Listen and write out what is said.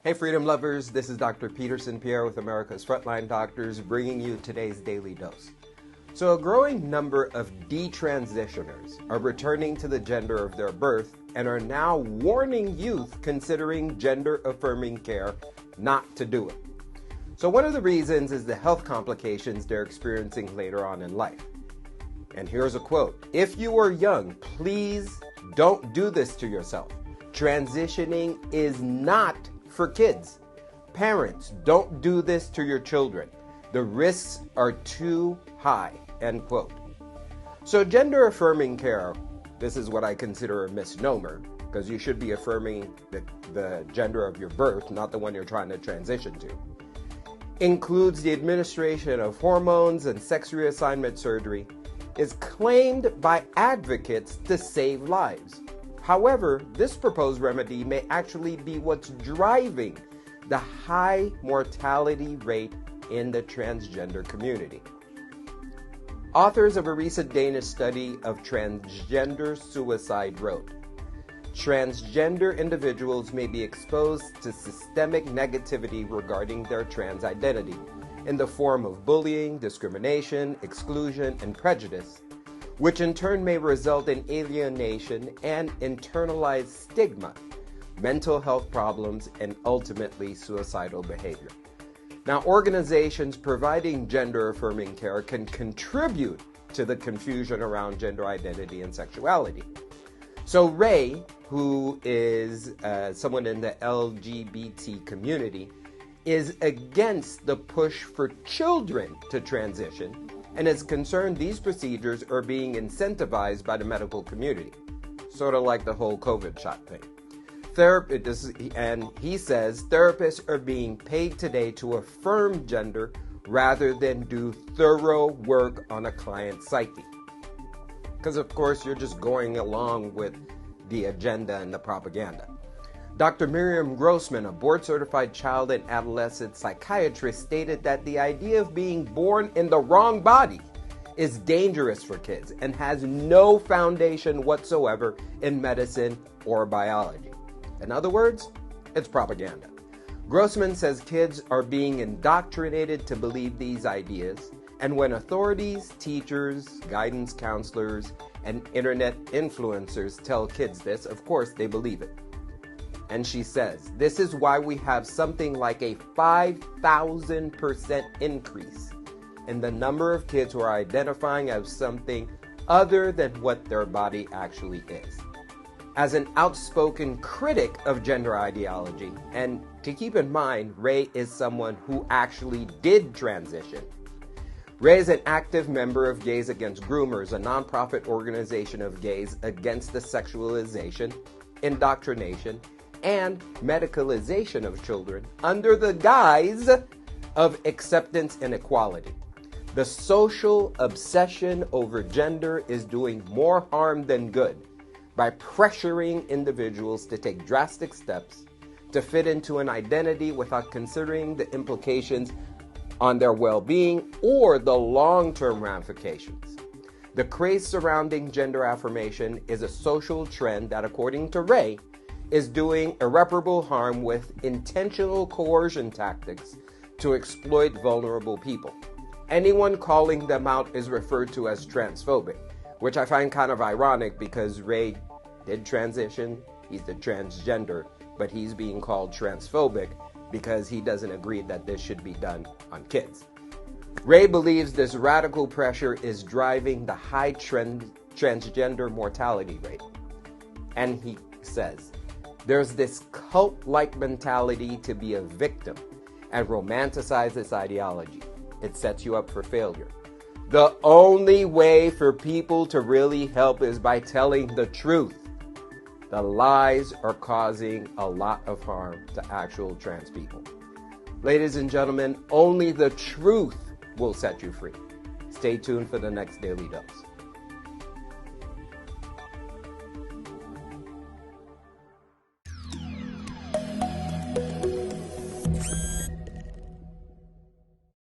Hey Freedom Lovers, this is Dr. Peterson Pierre with America's Frontline Doctors bringing you today's Daily Dose. So a growing number of detransitioners are returning to the gender of their birth and are now warning youth considering gender-affirming care not to do it. So one of the reasons is the health complications they're experiencing later on in life. And here's a quote: "If you are young, please don't do this to yourself. Transitioning is not for kids. Parents, don't do this to your children. The risks are too high," end quote. So gender-affirming care, this is what I consider a misnomer, because you should be affirming the gender of your birth, not the one you're trying to transition to, includes the administration of hormones and sex reassignment surgery, is claimed by advocates to save lives. However, this proposed remedy may actually be what's driving the high mortality rate in the transgender community. Authors of a recent Danish study of transgender suicide wrote, "Transgender individuals may be exposed to systemic negativity regarding their trans identity in the form of bullying, discrimination, exclusion, and prejudice, which in turn may result in alienation and internalized stigma, mental health problems, and ultimately suicidal behavior." Now, organizations providing gender-affirming care can contribute to the confusion around gender identity and sexuality. So Ray, who is someone in the LGBT community, is against the push for children to transition and is concerned these procedures are being incentivized by the medical community, sort of like the whole COVID shot thing. And he says therapists are being paid today to affirm gender rather than do thorough work on a client's psyche. Because of course you're just going along with the agenda and the propaganda. Dr. Miriam Grossman, a board-certified child and adolescent psychiatrist, stated that the idea of being born in the wrong body is dangerous for kids and has no foundation whatsoever in medicine or biology. In other words, it's propaganda. Grossman says kids are being indoctrinated to believe these ideas, and when authorities, teachers, guidance counselors, and internet influencers tell kids this, of course they believe it. And she says, "This is why we have something like a 5,000% increase in the number of kids who are identifying as something other than what their body actually is." As an outspoken critic of gender ideology, and to keep in mind, Ray is someone who actually did transition. Ray is an active member of Gays Against Groomers, a nonprofit organization of gays against the sexualization, indoctrination, and medicalization of children under the guise of acceptance and equality. The social obsession over gender is doing more harm than good by pressuring individuals to take drastic steps to fit into an identity without considering the implications on their well-being or the long-term ramifications. The craze surrounding gender affirmation is a social trend that, according to Ray, is doing irreparable harm with intentional coercion tactics to exploit vulnerable people. Anyone calling them out is referred to as transphobic, which I find kind of ironic because Ray did transition, he's the transgender, but he's being called transphobic because he doesn't agree that this should be done on kids. Ray believes this radical pressure is driving the high transgender mortality rate. And he says, "There's this cult-like mentality to be a victim and romanticize this ideology. It sets you up for failure. The only way for people to really help is by telling the truth. The lies are causing a lot of harm to actual trans people." Ladies and gentlemen, only the truth will set you free. Stay tuned for the next Daily Dose.